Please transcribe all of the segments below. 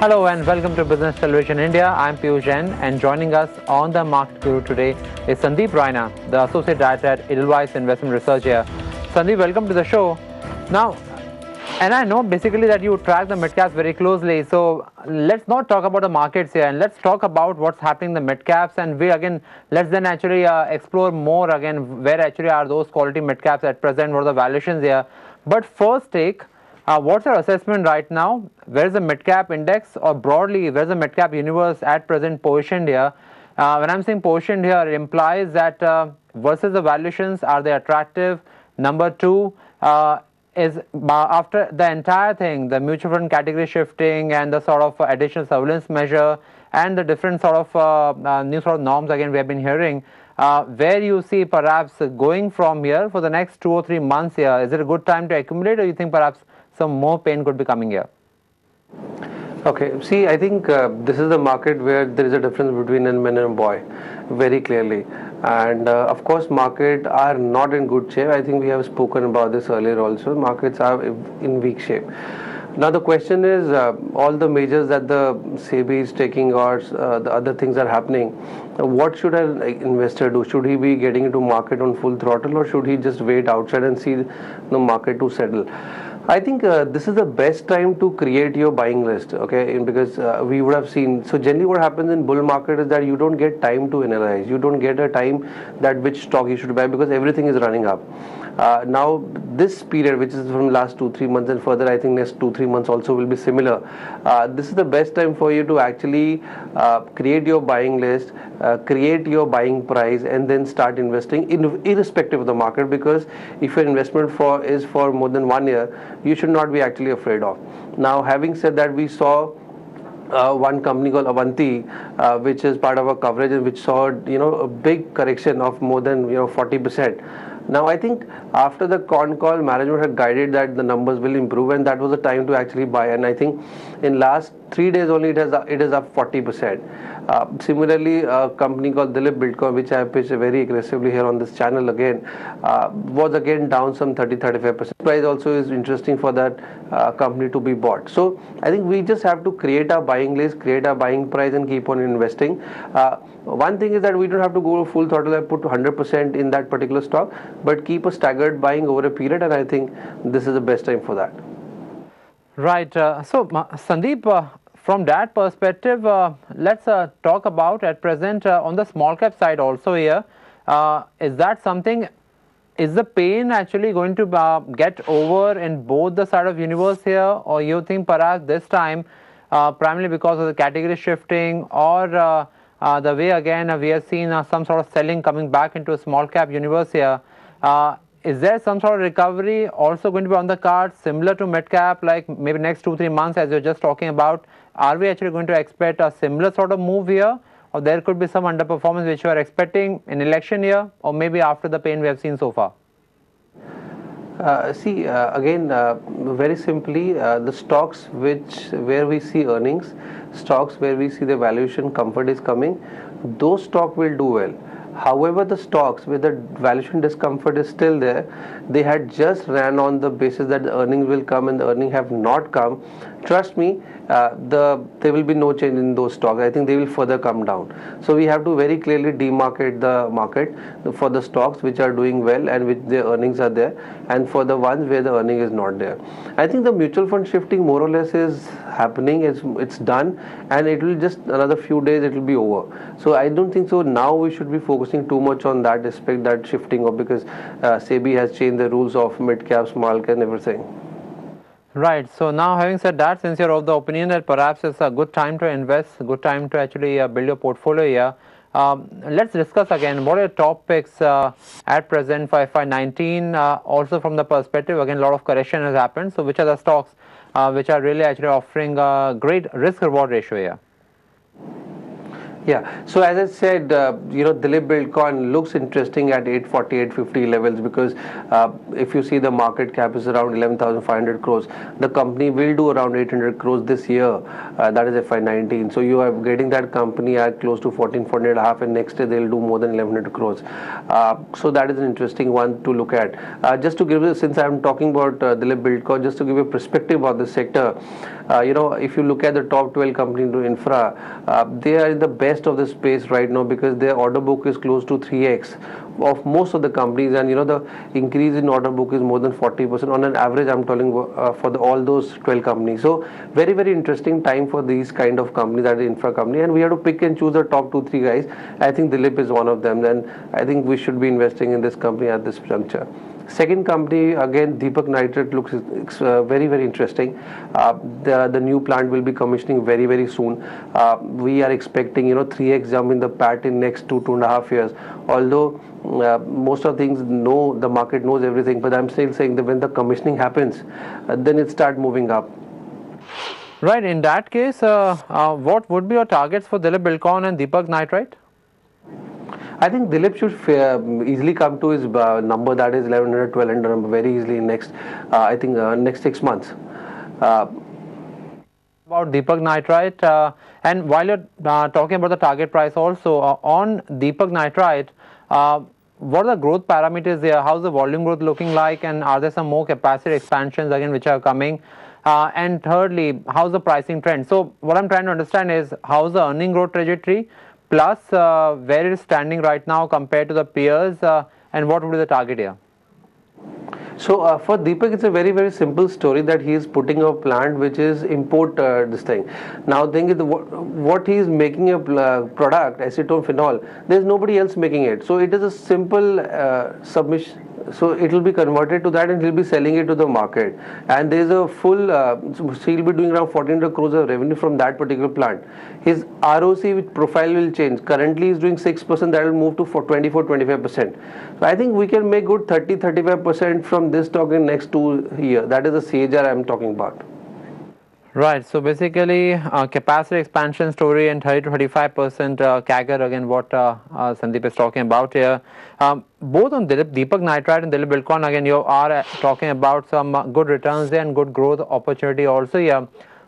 Hello and welcome to Business Television India. I'm Piyush Jain, and joining us on the Market Guru today is Sandeep Raina, the Associate Director at Edelweiss Investment Research here. Sandeep, welcome to the show. Now, and I know basically that you track the mid caps very closely. So let's not talk about the markets here, and let's talk about what's happening in the mid caps. And let's then actually explore more again where actually are those quality mid caps at present, what are the valuations here. But first, what's your assessment right now? Where is the mid-cap index, or broadly, where is the mid-cap universe at present positioned here? When I'm saying positioned here, it implies that versus the valuations, are they attractive? Number two, is after the entire thing, the mutual fund category shifting and the sort of additional surveillance measure and the different sort of new sort of norms again we have been hearing, where you see perhaps going from here for the next 2 or 3 months here, is it a good time to accumulate, or you think perhaps some more pain could be coming here? Okay, see, I think this is a market where there is a difference between a man and a boy, very clearly. And of course, markets are not in good shape. I think we have spoken about this earlier also. Markets are in weak shape. Now the question is, all the measures that the SEBI is taking, or the other things are happening, what should an investor do? Should he be getting into market on full throttle, or should he just wait outside and see the market to settle? I think this is the best time to create your buying list, okay? Because we would have seen, so generally what happens in bull market is that you don't get time to analyze. You don't get a time that which stock you should buy, because everything is running up. Now this period, which is from last 2-3 months and further, I think next 2-3 months also will be similar. This is the best time for you to actually create your buying list, create your buying price, and then start investing irrespective of the market. Because if your investment is for more than 1 year, you should not be actually afraid of. Now, having said that, we saw one company called Avanti, which is part of our coverage, and which saw a big correction of more than 40%. Now I think after the con call, management had guided that the numbers will improve, and that was the time to actually buy. And I think in last 3 days only it is up 40%. Similarly, a company called Dilip Bitcoin, which I have pitched very aggressively here on this channel again, was again down some 30-35%. Price also is interesting for that company to be bought. So I think we just have to create our buying list, create our buying price, and keep on investing. One thing is that we don't have to go full throttle and put 100% in that particular stock, but keep a staggered buying over a period, and I think this is the best time for that. Right. So Sandeep, from that perspective, let's talk about at present on the small cap side also here. Is that something? Is the pain actually going to get over in both the side of universe here, or you think perhaps this time, primarily because of the category shifting, or the way again we have seen some sort of selling coming back into a small cap universe here? Is there some sort of recovery also going to be on the cards, similar to mid cap, like maybe next 2-3 months as you're just talking about? Are we actually going to expect a similar sort of move here, or there could be some underperformance which you are expecting in election year, or maybe after the pain we have seen so far? Again, very simply, the stocks where we see earnings, stocks where we see the valuation comfort is coming, those stocks will do well. However, the stocks where the valuation discomfort is still there, they had just ran on the basis that the earnings will come, and the earnings have not come. Trust me, there will be no change in those stocks. I think they will further come down. So we have to very clearly demarcate the market for the stocks which are doing well and which their earnings are there, and for the ones where the earning is not there. I think the mutual fund shifting more or less is happening. It's done, and it will just another few days it will be over. So I don't think so now we should be focusing too much on that aspect, that shifting of, because SEBI has changed the rules of mid cap, small cap, and everything. Right. So now, having said that, since you're of the opinion that perhaps it's a good time to invest, a good time to actually build your portfolio here, let's discuss again what are your top picks at present for FY19. Also from the perspective, again, a lot of correction has happened. So which are the stocks which are really actually offering a great risk-reward ratio here? Yeah, so as I said, Dilip Buildcon looks interesting at 840, 850 levels because if you see the market cap is around 11,500 crores. The company will do around 800 crores this year. That is FY19. So you are getting that company at close to 14, 14 and a half, and next year they'll do more than 1100 crores. So that is an interesting one to look at. Just to give you, since I'm talking about Dilip Buildcon, just to give you a perspective on the sector, if you look at the top 12 companies into infra, they are in the best of the space right now because their order book is close to 3x of most of the companies, and the increase in order book is more than 40% on an average. I'm telling for all those 12 companies. So very, very interesting time for these kind of companies, that is infra company, and we have to pick and choose the top 2 3 guys. I think Dilip is one of them. Then I think we should be investing in this company at this juncture. Second company, again, Deepak Nitrite looks very, very interesting. The new plant will be commissioning very, very soon. We are expecting 3x jump in the PAT in next 2.5 years. Although most of things the market knows everything, but I'm still saying that when the commissioning happens, then it start moving up. Right. In that case, what would be your targets for Dilip Buildcon and Deepak Nitrite? I think Dilip should easily come to his number, that is 1100, 1200 number very easily in next, next 6 months. About Deepak Nitrite, and while you're talking about the target price also, on Deepak Nitrite, what are the growth parameters there? How's the volume growth looking like, and are there some more capacity expansions again which are coming? And thirdly, how's the pricing trend? So what I'm trying to understand is how's the earning growth trajectory, plus where it is standing right now compared to the peers, and what would be the target here? So for Deepak, it's a very, very simple story that he is putting a plant which is import this thing. Now, thing is what he is making a product, acetone phenol. There is nobody else making it. So it is a simple submission. So it will be converted to that, and he'll be selling it to the market. And there is a full. So he'll be doing around 1400 crores of revenue from that particular plant. His ROC profile will change. Currently, he's doing 6%. That will move to 24, 25%. So I think we can make good 30, 35% from this stock in next 2 years. That is the CAGR I'm talking about. Right. So basically, capacity expansion story and 30 to 35% CAGR, again, what Sandeep is talking about here. Both on Deepak Nitrite and Dilip Buildcon, again, you are talking about some good returns there and good growth opportunity also here.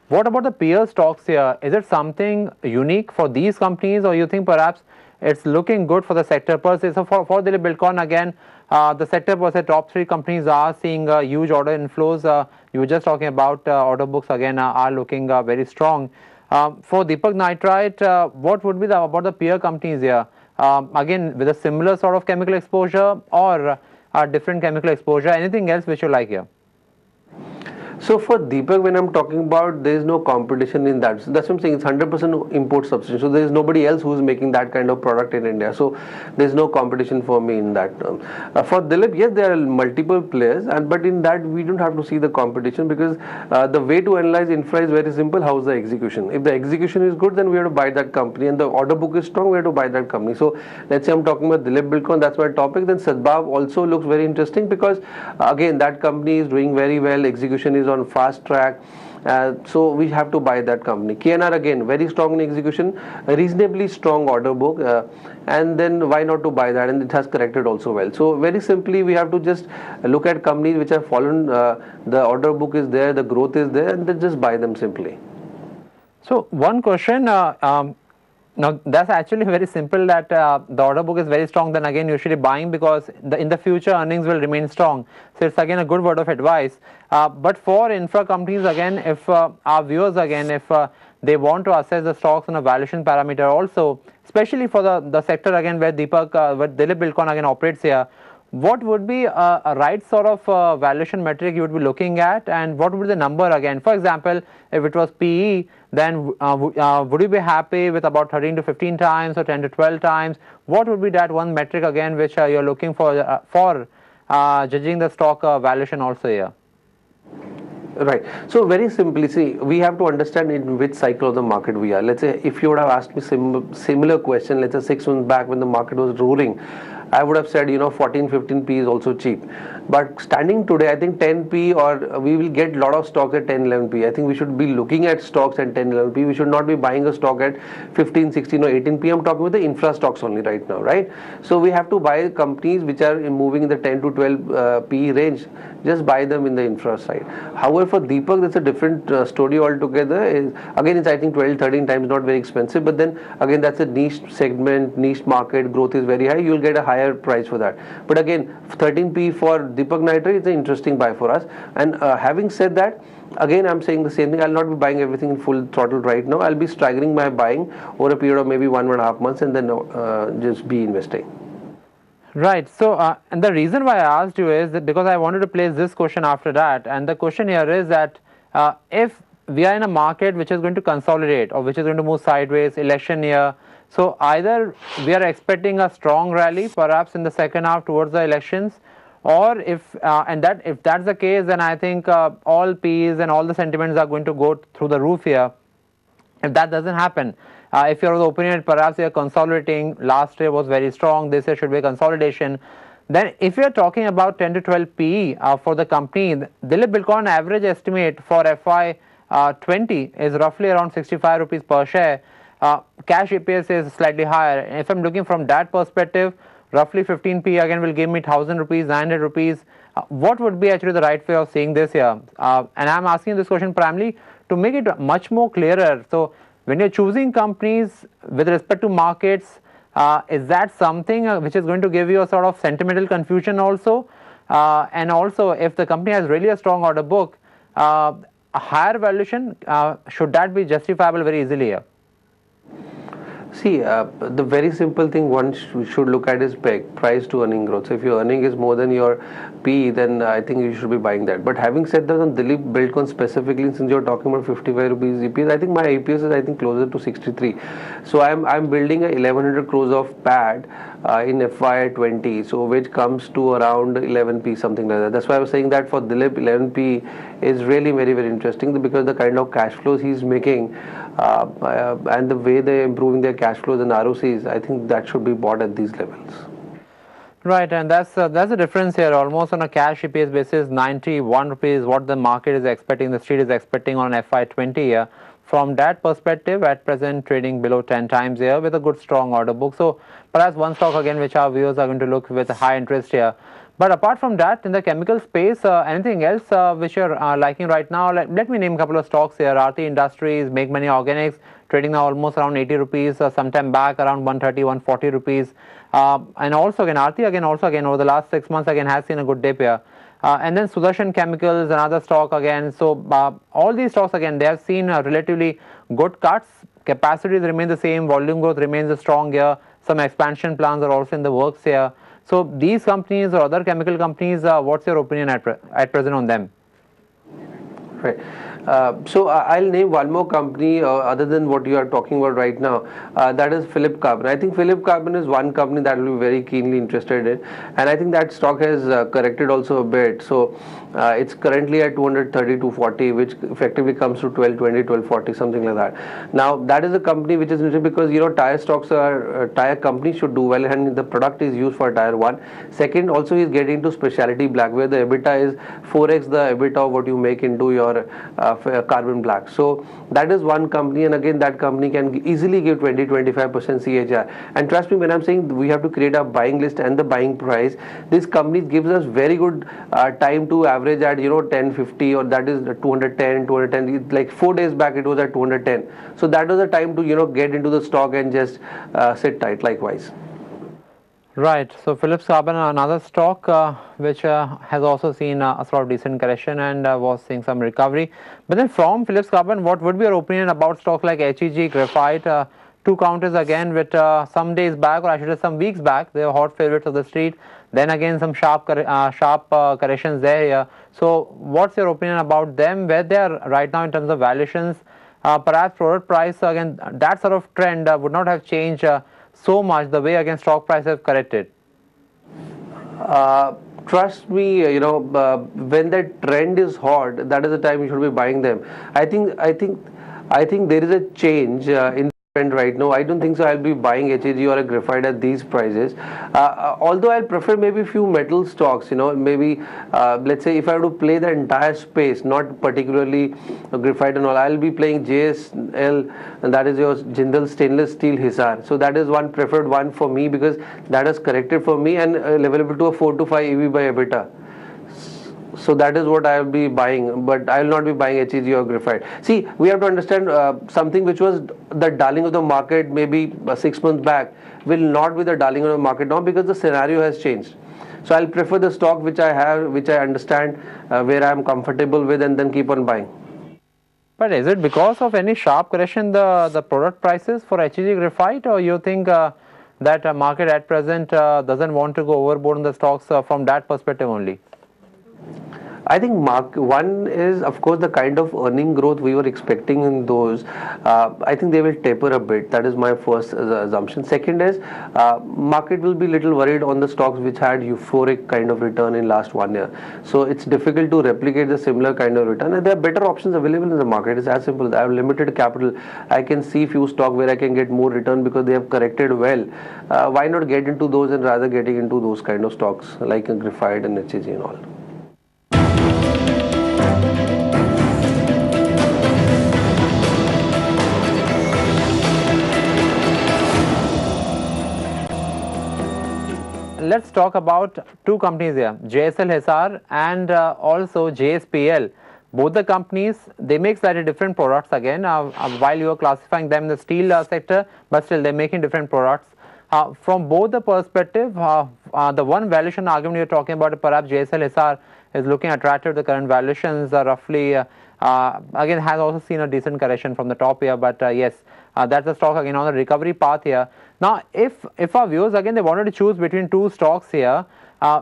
What about the peer stocks here? Is it something unique for these companies, or you think perhaps it's looking good for the sector per se? So for Dilip Buildcon, again, the sector per se, top 3 companies are seeing huge order inflows. You were just talking about order books, again, are looking very strong. For Deepak Nitrite, what would be about the peer companies here? Again, with a similar sort of chemical exposure, or a different chemical exposure? Anything else which you like here? So for Deepak, when I'm talking about, there is no competition in that. So that's what I'm saying. It's 100% import substitution. So there is nobody else who's making that kind of product in India. So there's no competition for me in that term. For Dilip, yes, there are multiple players, but in that we don't have to see the competition, because the way to analyze infra is very simple. How's the execution? If the execution is good, then we have to buy that company, and the order book is strong, we have to buy that company. So let's say I'm talking about Dilip Buildcon, that's my topic. Then Sadbhav also looks very interesting, because again, that company is doing very well. Execution is on fast track, so we have to buy that company. KNR, again, very strong in execution, a reasonably strong order book, and then why not to buy that, and it has corrected also well. So very simply, we have to just look at companies which have fallen, the order book is there, the growth is there, and then just buy them simply. So one question, now that's actually very simple, that the order book is very strong, then again usually buying, because in the future earnings will remain strong. So it's again a good word of advice. But for infra companies, again, if our viewers, again, if they want to assess the stocks on a valuation parameter also, especially for the sector, again, where where Dilip Buildcon again operates here, what would be a right sort of valuation metric you would be looking at, and what would be the number again? For example, if it was PE, then would you be happy with about 13 to 15 times or 10 to 12 times? What would be that one metric again which you're looking for judging the stock valuation also here? Right. So very simply, see, we have to understand in which cycle of the market we are. Let's say if you would have asked me similar question, let's say 6 months back when the market was roaring, I would have said 14, 15p is also cheap. But standing today, I think 10p, or we will get a lot of stocks at 10, 11p. I think we should be looking at stocks at 10, 11p. We should not be buying a stock at 15, 16 or 18p. I'm talking about the infra stocks only right now, right? So we have to buy companies which are moving in the 10 to 12 p range. Just buy them in the infra side. However, for Deepak, that's a different story altogether. Again, it's I think 12, 13 times, not very expensive. But then again, that's a niche segment, niche market. Growth is very high. You'll get a higher price for that. But again, 13p for Deepak Nitrite is an interesting buy for us. And having said that, again, I'm saying the same thing. I'll not be buying everything in full throttle right now. I'll be staggering my buying over a period of maybe 1.5 months, and then just be investing. Right. So, and the reason why I asked you is that because I wanted to place this question after that, and the question here is that if we are in a market which is going to consolidate or which is going to move sideways, election year, so either we are expecting a strong rally, perhaps in the second half towards the elections, or if that's the case, then I think all P's and all the sentiments are going to go through the roof here. If that doesn't happen, if you're of the opinion perhaps you're consolidating, last year was very strong, this year should be a consolidation, then if you're talking about 10 to 12 PE for the company, Dilip Bilkon average estimate for FY 20 is roughly around 65 rupees per share. Cash EPS is slightly higher. If I'm looking from that perspective, roughly 15p again will give me 1000 rupees, 900 rupees. What would be actually the right way of seeing this here? And I'm asking this question primarily to make it much more clearer. So when you're choosing companies with respect to markets, is that something which is going to give you a sort of sentimental confusion also? And also, if the company has really a strong order book, a higher valuation, should that be justifiable very easily here? See, the very simple thing one should look at is PEG, price to earning growth. So if your earning is more than your PE, then I think you should be buying that. But having said that, on Dilip Buildcon specifically, since you're talking about 55 rupees EPS, I think my EPS is I think closer to 63. So I'm building a 1100 crores of PAD in FY20, so which comes to around 11p, something like that. That's why I was saying that for Dilip, 11p is really very, very interesting because the kind of cash flows he's making and the way they're improving their cash flows and ROCs, I think that should be bought at these levels. Right, and that's the difference here. Almost on a cash EPS basis, 91 rupees, what the market is expecting, the street is expecting on FY20 here. From that perspective, at present trading below 10 times here with a good strong order book. So perhaps one stock again which our viewers are going to look with high interest here. But apart from that, in the chemical space, anything else which you're liking right now? Let me name a couple of stocks here. Aarti Industries, Make Money Organics, trading now almost around 80 rupees, sometime back around 130, 140 rupees. And also again, Aarti again over the last 6 months again has seen a good dip here. And then Sudarshan Chemicals, another stock again. So all these stocks again, they have seen relatively good cuts. Capacities remain the same, volume growth remains strong here. Some expansion plans are also in the works here. So these companies or other chemical companies, what's your opinion at present on them? Right. So I'll name one more company other than what you are talking about right now. That is Philip Carbon. I think Philip Carbon is one company that will be very keenly interested in, and I think that stock has corrected also a bit. So it's currently at 230 to 40, which effectively comes to 1220, 1240, something like that. Now that is a company which is interesting because tire stocks are tire companies should do well, and the product is used for tire one. Second, also he's getting into specialty black where the EBITDA is 4x the EBITDA of what you make into your carbon black. So that is one company, and again that company can easily give 20-25% CHR. And trust me when I'm saying we have to create a buying list and the buying price, this company gives us very good time to average at 1050, or that is 210. Like 4 days back it was at 210. So that was the time to get into the stock and just sit tight likewise. Right. So Philips Carbon, another stock which has also seen a sort of decent correction and was seeing some recovery. But then from Philips Carbon, what would be your opinion about stocks like HEG, Graphite, two counters again with some days back, or I should say some weeks back, they were hot favorites of the street. Then again some sharp corrections there. So what's your opinion about them, where they are right now in terms of valuations? Perhaps product price, again, that sort of trend would not have changed so much the way again stock prices have corrected. Trust me, when that trend is hot, that is the time you should be buying them. I think there is a change in trend right now. I don't think so. I'll be buying HEG or a graphite at these prices. Although I'll prefer maybe few metal stocks. Maybe let's say if I have to play the entire space, not particularly graphite and all, I'll be playing JSL, and that is your Jindal Stainless Steel Hisar. So that is one preferred one for me because that has corrected for me and available to a 4 to 5 EV by EBITDA. So that is what I will be buying, but I will not be buying HEG or graphite. See, we have to understand something which was the darling of the market maybe 6 months back will not be the darling of the market now because the scenario has changed. So I'll prefer the stock which I have, which I understand, where I am comfortable with, and then keep on buying. But is it because of any sharp correction the product prices for HEG graphite, or you think that market at present doesn't want to go overboard in the stocks from that perspective only? I think one is of course the kind of earning growth we were expecting in those. I think they will taper a bit. That is my first assumption. Second is market will be little worried on the stocks which had euphoric kind of return in last 1 year. So it's difficult to replicate the similar kind of return. And there are better options available in the market. It's as simple. I have limited capital. I can see few stock where I can get more return because they have corrected well. Why not get into those and rather getting into those kind of stocks like graphite and HEG and all. Let's talk about two companies here, JSL Hisar and also JSPL. Both the companies, they make slightly different products again, while you are classifying them in the steel sector, but still they're making different products. From both the perspective, the one valuation argument you're talking about, perhaps JSL Hisar is looking attractive. The current valuations are roughly, again, has also seen a decent correction from the top here, but yes, that's the stock again on the recovery path here. Now, if our viewers again they wanted to choose between two stocks here,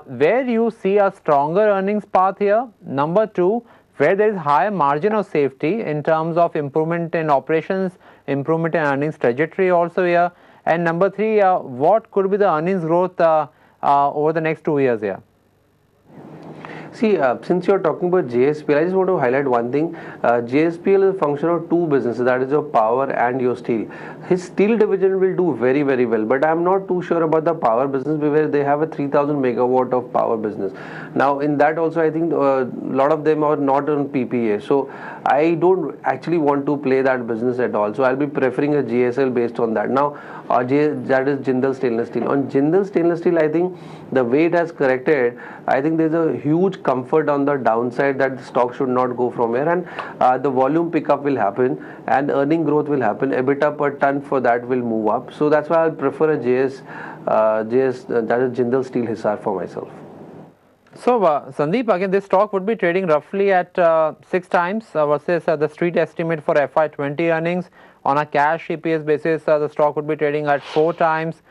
where you see a stronger earnings path here, number two, where there is higher margin of safety in terms of improvement in operations, improvement in earnings trajectory also here, and number three, what could be the earnings growth over the next 2 years here? See, since you're talking about JSPL, I just want to highlight one thing. JSPL is a function of two businesses, that is your power and your steel. His steel division will do very, very well, but I'm not too sure about the power business where they have a 3000 megawatt of power business. Now, in that also, I think a lot of them are not on PPA. So, I don't actually want to play that business at all. So, I'll be preferring a JSL based on that. Now, that is Jindal Stainless Steel. On Jindal Stainless Steel, I think the way it has corrected, I think there's a huge comfort on the downside that the stock should not go from here, and the volume pickup will happen and earning growth will happen. EBITDA per ton for that will move up. So that's why I'll prefer a that is Jindal Steel Hisar for myself. So, Sandeep, again, this stock would be trading roughly at 6 times versus the street estimate for FY20 earnings. On a cash EPS basis, the stock would be trading at 4 times.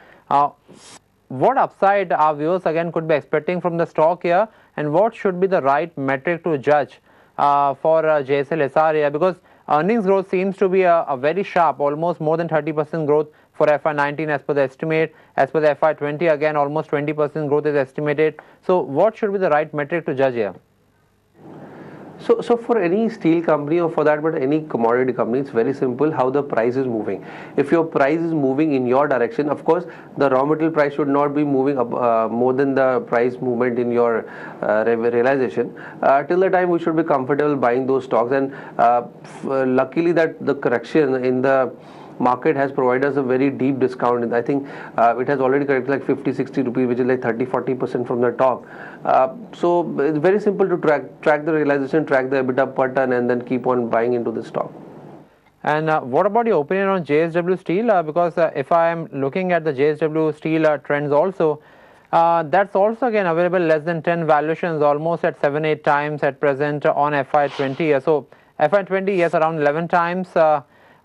What upside our viewers again could be expecting from the stock here, and what should be the right metric to judge for JSL Hisar here? Because earnings growth seems to be a very sharp, almost more than 30% growth for FY19 as per the estimate. As per the FY20, again, almost 20% growth is estimated. So, what should be the right metric to judge here? So for any steel company or for that but any commodity company, it's very simple how the price is moving. If your price is moving in your direction, of course, the raw material price should not be moving up more than the price movement in your realization. Till the time we should be comfortable buying those stocks, and luckily that the correction in the market has provided us a very deep discount. I think it has already corrected like 50-60 rupees, which is like 30-40% from the top. So it's very simple to track the realization, track the EBITDA per ton, and then keep on buying into the stock. And what about your opinion on JSW Steel? Because if I am looking at the JSW Steel trends also, that's also again available less than 10 valuations, almost at 7-8 times at present on FY20. So FY20, yes, around 11 times.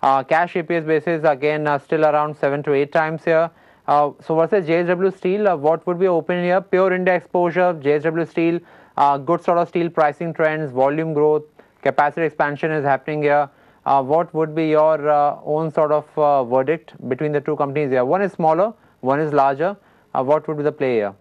Cash EPS basis again still around 7 to 8 times here. So versus JSW Steel, what would be open here? Pure India exposure, JSW Steel, good sort of steel pricing trends, volume growth, capacity expansion is happening here. What would be your own sort of verdict between the two companies here? One is smaller, one is larger. What would be the play here?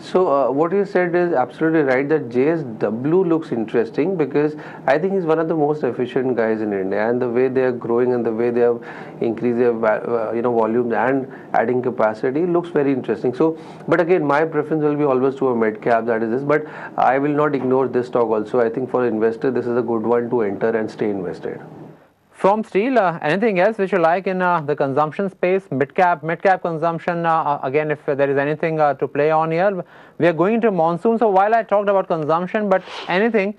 So what you said is absolutely right, that JSW looks interesting because I think he's one of the most efficient guys in India, and the way they are growing and the way they have increased their volume and adding capacity looks very interesting. So, but again, my preference will be always to a mid cap, that is this. But I will not ignore this stock also. I think for investor this is a good one to enter and stay invested. From steel, anything else which you like in the consumption space, mid-cap consumption, again, if there is anything to play on here. We are going into monsoon, so while I talked about consumption, but anything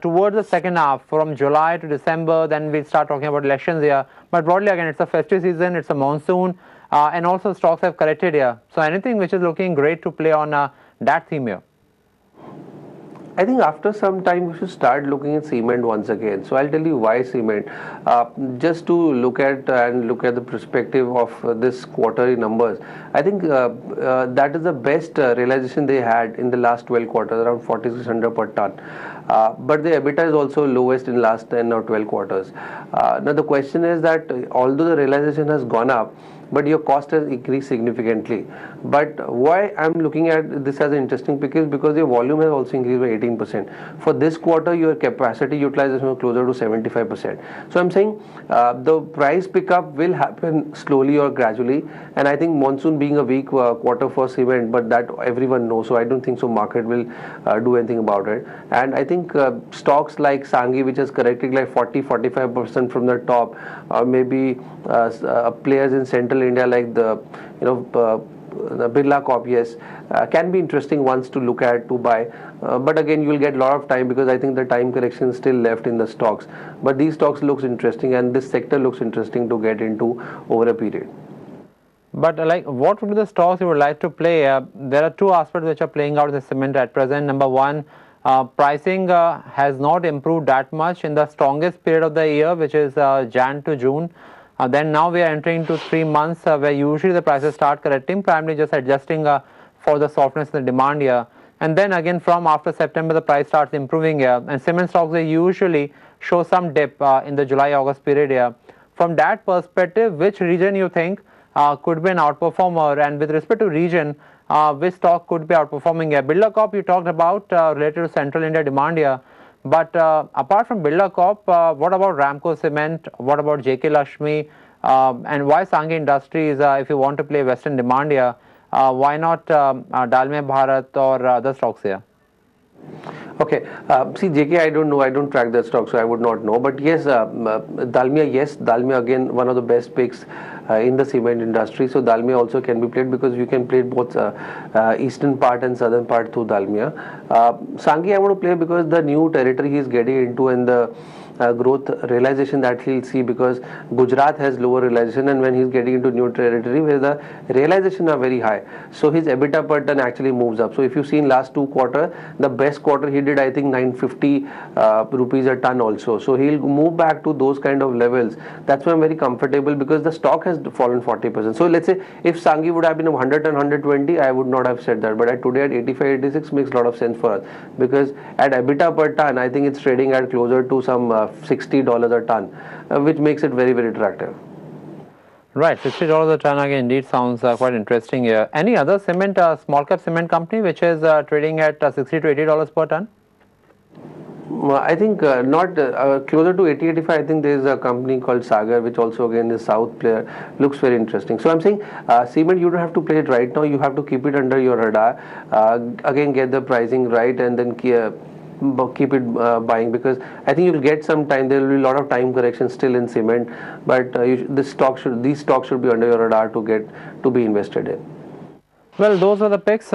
towards the second half, from July to December, then we'll start talking about elections here. But broadly, again, it's a festive season, it's a monsoon, and also stocks have corrected here. So anything which is looking great to play on that theme here. I think after some time we should start looking at cement once again. So I'll tell you why cement. Just to look at the perspective of this quarterly numbers. I think that is the best realization they had in the last 12 quarters, around 4,600 per ton. But the EBITDA is also lowest in last 10 or 12 quarters. Now the question is that although the realization has gone up, but your cost has increased significantly. But why I'm looking at this as interesting, because your volume has also increased by 18%. For this quarter, your capacity utilization was closer to 75%. So I'm saying the price pickup will happen slowly or gradually, and I think monsoon being a weak quarter for cement, but that everyone knows. So I don't think so market will do anything about it. And I think stocks like Sanghi, which is correcting like 40-45% from the top, or maybe players in central India like the Birla Corp, yes, can be interesting ones to look at, to buy. But again, you will get a lot of time, because I think the time correction is still left in the stocks. But these stocks looks interesting, and this sector looks interesting to get into over a period. But like, what would be the stocks you would like to play? There are two aspects which are playing out in the cement at present. Number one, pricing has not improved that much in the strongest period of the year, which is Jan to June. Then now we are entering into 3 months where usually the prices start correcting, primarily just adjusting for the softness in the demand here. And then again from after September the price starts improving here, and cement stocks, they usually show some dip in the July-August period here. From that perspective, which region you think could be an outperformer, and with respect to region, which stock could be outperforming here? Birla Corp you talked about related to central India demand here. But apart from Birla Corp, what about Ramco Cement? What about JK Lakshmi? And why Sanghi Industries? If you want to play Western demand here, why not Dalmia Bharat or other stocks here? Okay, see JK, I don't know, I don't track that stock, so I would not know. But yes, Dalmia again one of the best picks in the cement industry. So Dalmia also can be played, because you can play both eastern part and southern part through Dalmia. Sanghi I want to play because the new territory he is getting into, and the growth realization that he'll see, because Gujarat has lower realization, and when he's getting into new territory where the realization are very high, so his EBITDA per ton actually moves up. So if you've seen last 2 quarters, the best quarter he did I think 950 rupees a ton also. So he'll move back to those kind of levels. That's why I'm very comfortable, because the stock has fallen 40%. So let's say if Sanghi would have been 100 and 120, I would not have said that. But at today at 85, 86 makes a lot of sense for us, because at EBITDA per ton I think it's trading at closer to some $60 a ton, which makes it very, very attractive. Right, $60 a ton again indeed sounds quite interesting here. Any other cement, small cap cement company which is trading at $60 to $80 per ton? I think not closer to 80-85. I think there is a company called Sagar, which also again is South player, looks very interesting. So I'm saying cement, you don't have to play it right now, you have to keep it under your radar, again get the pricing right, and then keep it buying, because I think you'll get some time. There will be a lot of time correction still in cement, but these stocks should be under your radar to be invested in. Well, those are the picks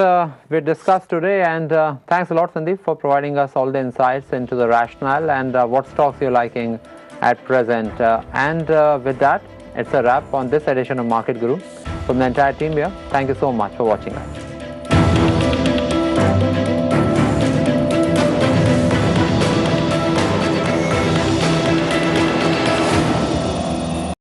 we discussed today, and thanks a lot, Sandeep, for providing us all the insights into the rationale and what stocks you're liking at present. And with that, it's a wrap on this edition of Market Guru. From the entire team here, thank you so much for watching us.